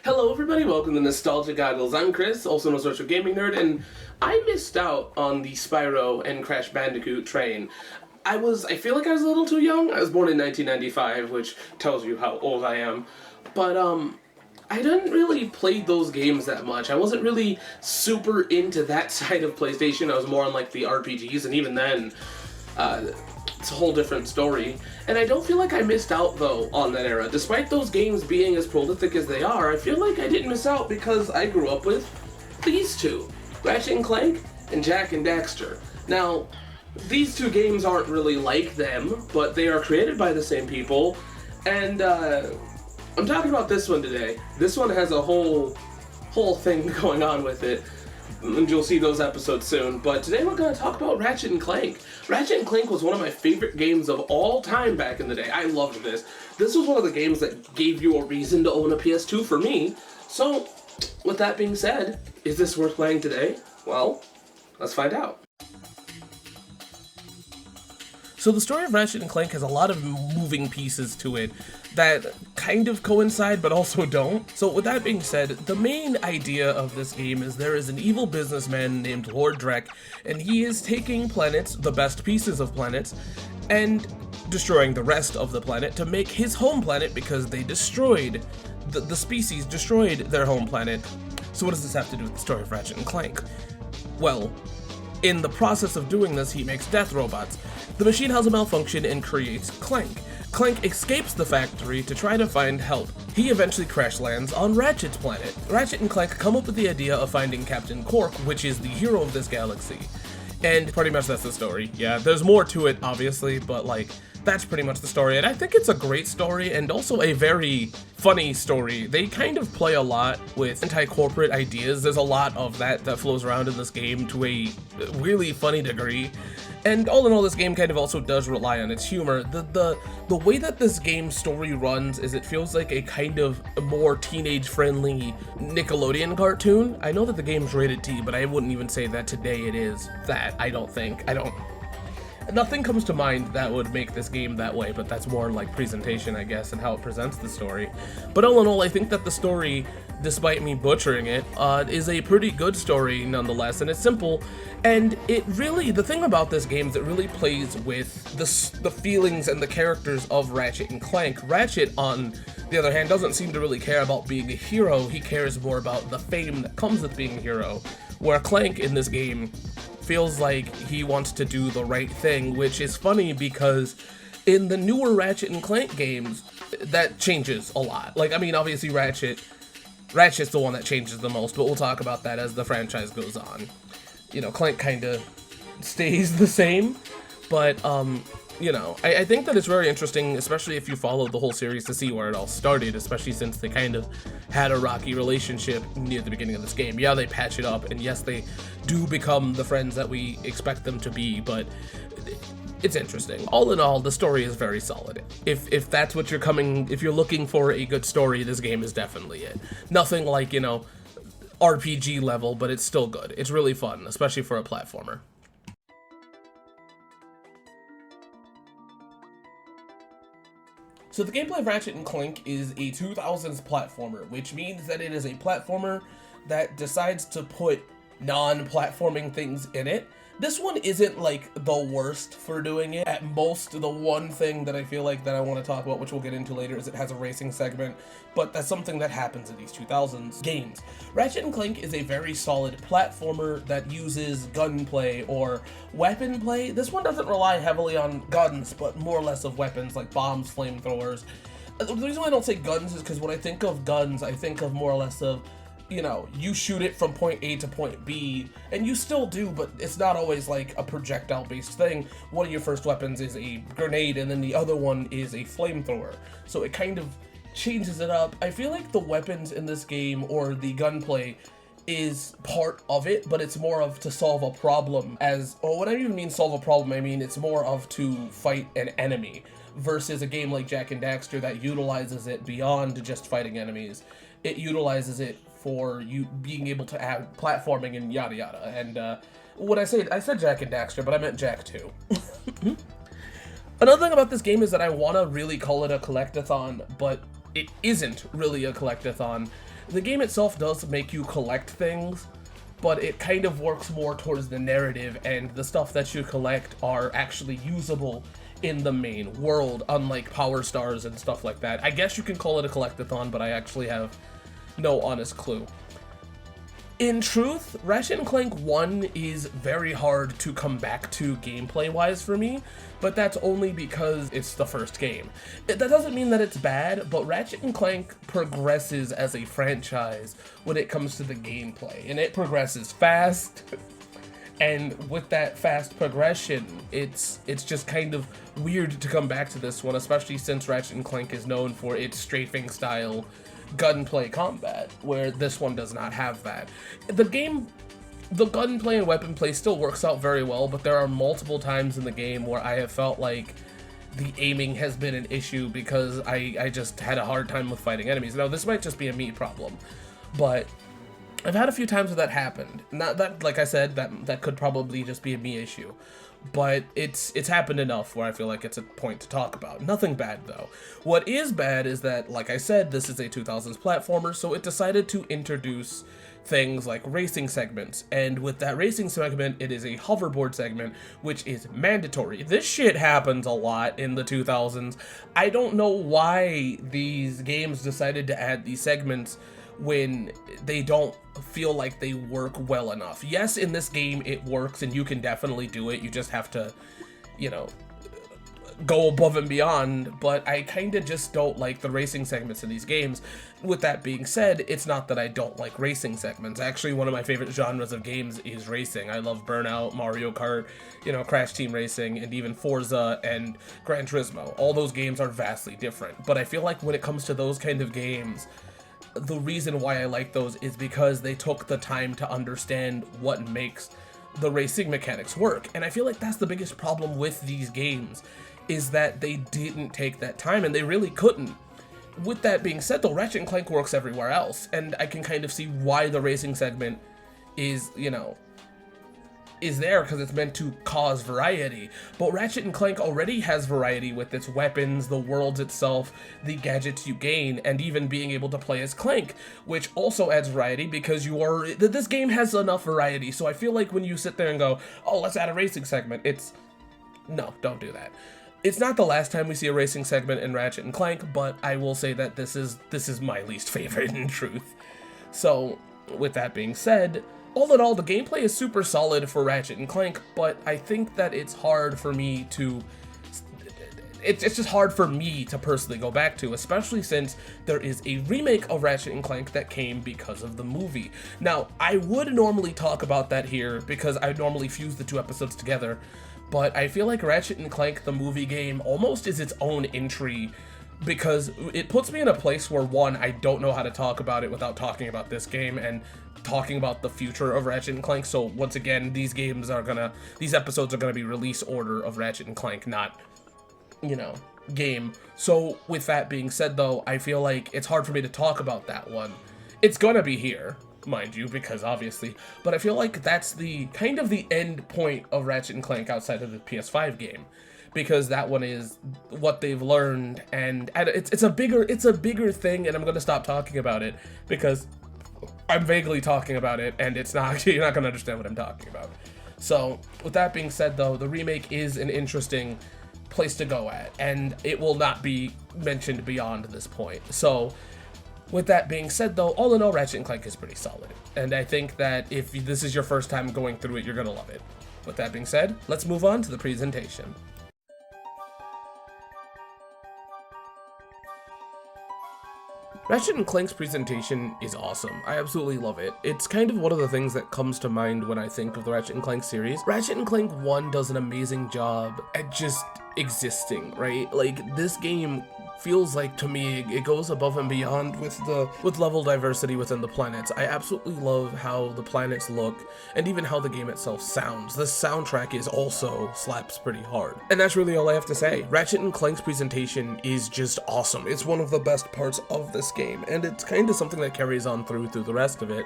Hello everybody, welcome to Nostalgia Goggles. I'm Chris, also known as Retro Gaming Nerd, and I missed out on the Spyro and Crash Bandicoot train. I feel like I was a little too young. I was born in 1995, which tells you how old I am. But, I didn't really play those games that much. I wasn't really super into that side of PlayStation. I was more on, like, the RPGs, and even then, it's a whole different story. And I don't feel like I missed out, though, on that era. Despite those games being as prolific as they are, I feel like I didn't miss out because I grew up with these two, Ratchet and Clank and Jak and Daxter. Now, these two games aren't really like them, but they are created by the same people, and I'm talking about this one today. This one has a whole thing going on with it, and you'll see those episodes soon. But today we're going to talk about Ratchet and Clank. Ratchet and Clank was one of my favorite games of all time back in the day. I loved this. This was one of the games that gave you a reason to own a PS2 for me. So, with that being said, is this worth playing today? Well, let's find out. So the story of Ratchet and Clank has a lot of moving pieces to it that kind of coincide but also don't. So with that being said, the main idea of this game is there is an evil businessman named Lord Drek, and he is taking planets, the best pieces of planets, and destroying the rest of the planet to make his home planet because they destroyed, the species destroyed their home planet. So what does this have to do with the story of Ratchet and Clank? Well, in the process of doing this, he makes death robots. The machine has a malfunction and creates Clank. Clank escapes the factory to try to find help. He eventually crash lands on Ratchet's planet. Ratchet and Clank come up with the idea of finding Captain Cork, which is the hero of this galaxy. And pretty much that's the story. Yeah, there's more to it, obviously, but that's pretty much the story. And I think it's a great story and also a very funny story. They kind of play a lot with anti-corporate ideas. There's a lot of that flows around in this game to a really funny degree. And all in all, this game kind of also does rely on its humor. The way that this game's story runs is it feels like a kind of more teenage-friendly Nickelodeon cartoon. I know that the game's rated T, but I wouldn't even say that today it is that, I don't think. Nothing comes to mind that would make this game that way, but that's more like presentation, I guess, and how it presents the story. But all in all, I think that the story, despite me butchering it, is a pretty good story nonetheless, and it's simple. And it really, the thing about this game is it really plays with the feelings and the characters of Ratchet and Clank. Ratchet, on the other hand, doesn't seem to really care about being a hero. He cares more about the fame that comes with being a hero, where Clank in this game feels like he wants to do the right thing, which is funny because in the newer Ratchet and Clank games, that changes a lot. Obviously Ratchet's the one that changes the most, but we'll talk about that as the franchise goes on. Clank kind of stays the same, but, I think that it's very interesting, especially if you follow the whole series, to see where it all started, especially since they kind of had a rocky relationship near the beginning of this game. Yeah, they patch it up, and yes, they do become the friends that we expect them to be, but it's interesting. All in all, the story is very solid. If that's what if you're looking for a good story, this game is definitely it. Nothing like, RPG level, but it's still good. It's really fun, especially for a platformer. So the gameplay of Ratchet and Clank is a 2000s platformer, which means that it is a platformer that decides to put non-platforming things in it. This one isn't the worst for doing it. At most, the one thing that I feel like that I want to talk about, which we'll get into later, is it has a racing segment, but that's something that happens in these 2000s games. Ratchet and Clank is a very solid platformer that uses gunplay or weapon play. This one doesn't rely heavily on guns, but more or less of weapons like bombs, flamethrowers. The reason why I don't say guns is because when I think of guns, I think of more or less of you shoot it from point A to point B, and you still do, but it's not always like a projectile-based thing. One of your first weapons is a grenade, and then the other one is a flamethrower. So it kind of changes it up. I feel like the weapons in this game, or the gunplay, is part of it, but it's more of to solve a problem when I even mean solve a problem, I mean it's more of to fight an enemy, versus a game like Jak and Daxter that utilizes it beyond just fighting enemies. It utilizes it for you being able to add platforming and yada yada. And I said Jak and Daxter, but I meant Jak 2. Another thing about this game is that I want to really call it a collectathon, but it isn't really a collectathon. The game itself does make you collect things, but it kind of works more towards the narrative, and the stuff that you collect are actually usable in the main world, unlike Power Stars and stuff like that. I guess you can call it a collectathon, but I actually have no honest clue. In truth, Ratchet and Clank 1 is very hard to come back to gameplay-wise for me, but that's only because it's the first game. That doesn't mean that it's bad, but Ratchet and Clank progresses as a franchise when it comes to the gameplay, and it progresses fast, and with that fast progression, it's just kind of weird to come back to this one, especially since Ratchet and Clank is known for its strafing style gunplay combat, where this one does not have that. The gunplay and weapon play still works out very well, but there are multiple times in the game where I have felt like the aiming has been an issue because I just had a hard time with fighting enemies. Now, this might just be a me problem, but I've had a few times where that happened. Not that, like I said, that could probably just be a me issue. But it's happened enough where I feel like it's a point to talk about. Nothing bad, though. What is bad is that, like I said, this is a 2000s platformer, so it decided to introduce things like racing segments. And with that racing segment, it is a hoverboard segment, which is mandatory. This shit happens a lot in the 2000s. I don't know why these games decided to add these segments when they don't feel like they work well enough. Yes, in this game it works and you can definitely do it. You just have to, you know, go above and beyond, but I kind of just don't like the racing segments in these games. With that being said, it's not that I don't like racing segments. Actually, one of my favorite genres of games is racing. I love Burnout, Mario Kart, you know, Crash Team Racing, and even Forza and Gran Turismo. All those games are vastly different, but I feel like when it comes to those kind of games, the reason why I like those is because they took the time to understand what makes the racing mechanics work. And I feel like that's the biggest problem with these games, is that they didn't take that time, and they really couldn't. With that being said, though, Ratchet and Clank works everywhere else, and I can kind of see why the racing segment is, you know, is there, because it's meant to cause variety. But Ratchet and Clank already has variety with its weapons, the world itself, the gadgets you gain, and even being able to play as Clank, which also adds variety because this game has enough variety. So I feel like when you sit there and go, oh, let's add a racing segment, no, don't do that. It's not the last time we see a racing segment in Ratchet and Clank, but I will say that this is my least favorite in truth. So with that being said, all in all, the gameplay is super solid for Ratchet and Clank, but I think that it's hard for me to... It's just hard for me to personally go back to, especially since there is a remake of Ratchet and Clank that came because of the movie. Now, I would normally talk about that here because I normally fuse the two episodes together, but I feel like Ratchet and Clank, the movie game, almost is its own entry because it puts me in a place where, one, I don't know how to talk about it without talking about this game and talking about the future of Ratchet and Clank. So once again, these episodes are gonna be release order of Ratchet and Clank, not, you know, game. So with that being said, though, I feel like it's hard for me to talk about that one. It's gonna be here, mind you, because obviously, but I feel like that's the kind of the end point of Ratchet and Clank outside of the PS5 game, because that one is what they've learned, and it's a bigger thing, and I'm gonna stop talking about it because I'm vaguely talking about it, and you're not gonna understand what I'm talking about. So with that being said, though, the remake is an interesting place to go at, and it will not be mentioned beyond this point. So with that being said, though, all in all, Ratchet and Clank is pretty solid, and I think that if this is your first time going through it, you're gonna love it. With that being said, let's move on to the presentation. Ratchet and Clank's presentation is awesome. I absolutely love it. It's kind of one of the things that comes to mind when I think of the Ratchet and Clank series. Ratchet and Clank 1 does an amazing job at just existing, right? Like, this game feels like, to me, it goes above and beyond with level diversity within the planets. I absolutely love how the planets look, and even how the game itself sounds. The soundtrack is also slaps pretty hard. And that's really all I have to say. Ratchet and Clank's presentation is just awesome. It's one of the best parts of this game, and it's kind of something that carries on through the rest of it.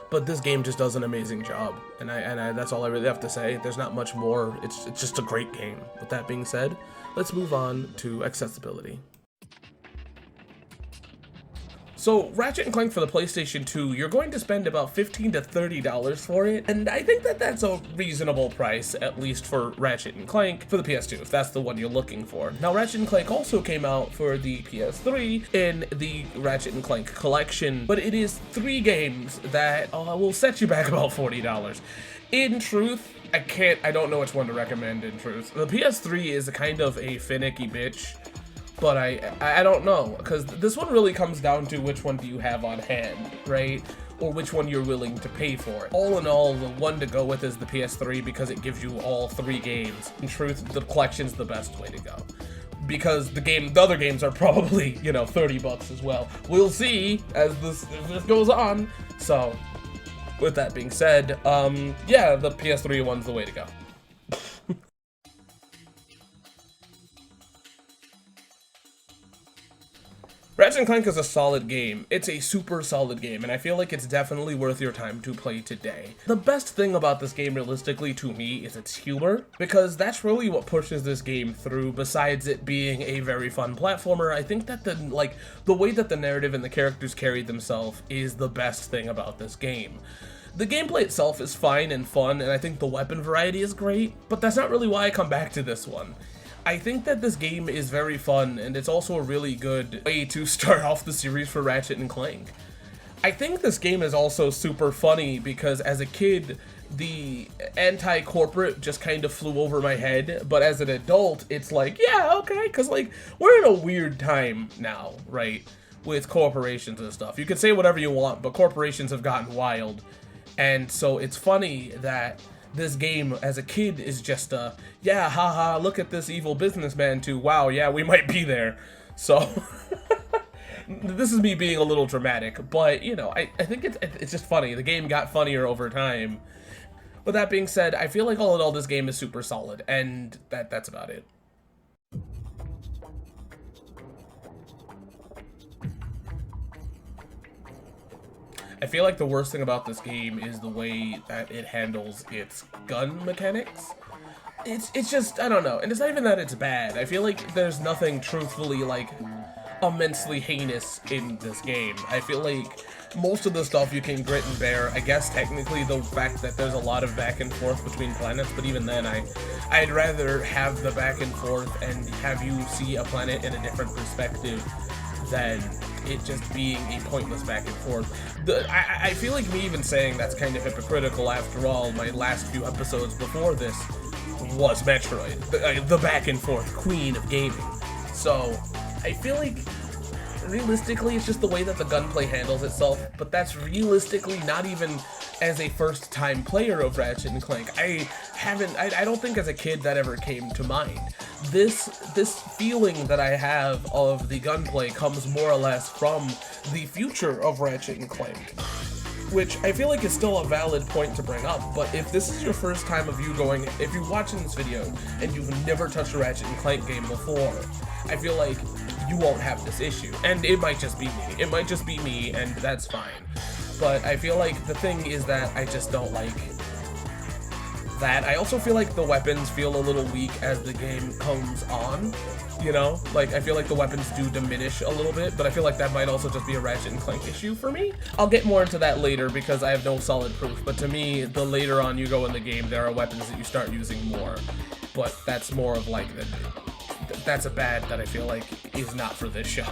But this game just does an amazing job, and that's all I really have to say. There's not much more. It's just a great game. With that being said, let's move on to accessibility. So Ratchet and Clank for the PlayStation 2, you're going to spend about $15 to $30 for it, and I think that that's a reasonable price, at least for Ratchet and Clank for the PS2, if that's the one you're looking for. Now, Ratchet and Clank also came out for the PS3 in the Ratchet and Clank collection, but it is 3 games that will set you back about $40. In truth, I don't know which one to recommend in truth. The PS3 is kind of a finicky bitch, but I don't know, because this one really comes down to which one do you have on hand, right? Or which one you're willing to pay for. All in all, the one to go with is the PS3 because it gives you all 3 games. In truth, the collection's the best way to go. Because the other games are probably, you know, $30 as well. We'll see as this goes on. So, with that being said, yeah, the PS3 one's the way to go. Ratchet and Clank is a solid game. It's a super solid game, and I feel like it's definitely worth your time to play today. The best thing about this game, realistically, to me, is its humor, because that's really what pushes this game through, besides it being a very fun platformer. I think that the way that the narrative and the characters carry themselves is the best thing about this game. The gameplay itself is fine and fun, and I think the weapon variety is great, but that's not really why I come back to this one. I think that this game is very fun, and it's also a really good way to start off the series for Ratchet and Clank. I think this game is also super funny because as a kid, the anti-corporate just kind of flew over my head, but as an adult, it's like, yeah, okay, because like, we're in a weird time now, right, with corporations and stuff. You can say whatever you want, but corporations have gotten wild, and so it's funny that this game as a kid is just yeah, haha, look at this evil businessman, to wow, yeah, we might be there. So this is me being a little dramatic, but you know, I think it's just funny. The game got funnier over time. With that being said, I feel like all in all this game is super solid, and that's about it. I feel like the worst thing about this game is the way that it handles its gun mechanics. It's just, I don't know, and it's not even that it's bad. I feel like there's nothing truthfully, like, immensely heinous in this game. I feel like most of the stuff you can grit and bear. I guess technically the fact that there's a lot of back and forth between planets, but even then I'd rather have the back and forth and have you see a planet in a different perspective than it just being a pointless back and forth. I feel like me even saying that's kind of hypocritical. After all, my last few episodes before this was Metroid, the back and forth queen of gaming. So I feel like realistically it's just the way that the gunplay handles itself, but that's realistically not even as a first-time player of Ratchet and Clank. I don't think as a kid that ever came to mind. This feeling that I have of the gunplay comes more or less from the future of Ratchet and Clank, which I feel like is still a valid point to bring up. But if this is your first time of you going, if you're watching this video and you've never touched a Ratchet and Clank game before, I feel like you won't have this issue. And it might just be me. It might just be me, and that's fine. But I feel like the thing is that I just don't like that. I also feel like the weapons feel a little weak as the game comes on, you know? Like, I feel like the weapons do diminish a little bit, but I feel like that might also just be a Ratchet and Clank issue for me. I'll get more into that later because I have no solid proof, but to me, the later on you go in the game, there are weapons that you start using more. But that's more of like, that's a bad that I feel like is not for this show.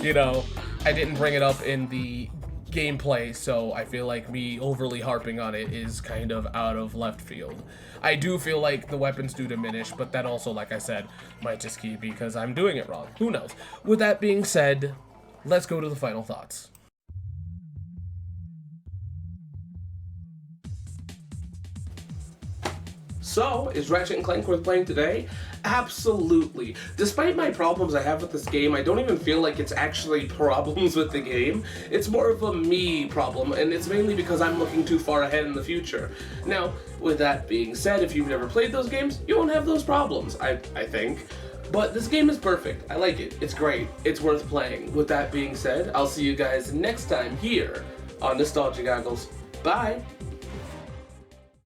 You know, I didn't bring it up in the gameplay, so I feel like me overly harping on it is kind of out of left field. I do feel like the weapons do diminish, but that also, like I said, might just be because I'm doing it wrong. Who knows? With that being said, let's go to the final thoughts. So, is Ratchet and Clank worth playing today? Absolutely. Despite my problems I have with this game, I don't even feel like it's actually problems with the game. It's more of a me problem, and it's mainly because I'm looking too far ahead in the future. Now, with that being said, if you've never played those games, you won't have those problems, I think. But this game is perfect. I like it. It's great. It's worth playing. With that being said, I'll see you guys next time here on Nostalgia Goggles. Bye!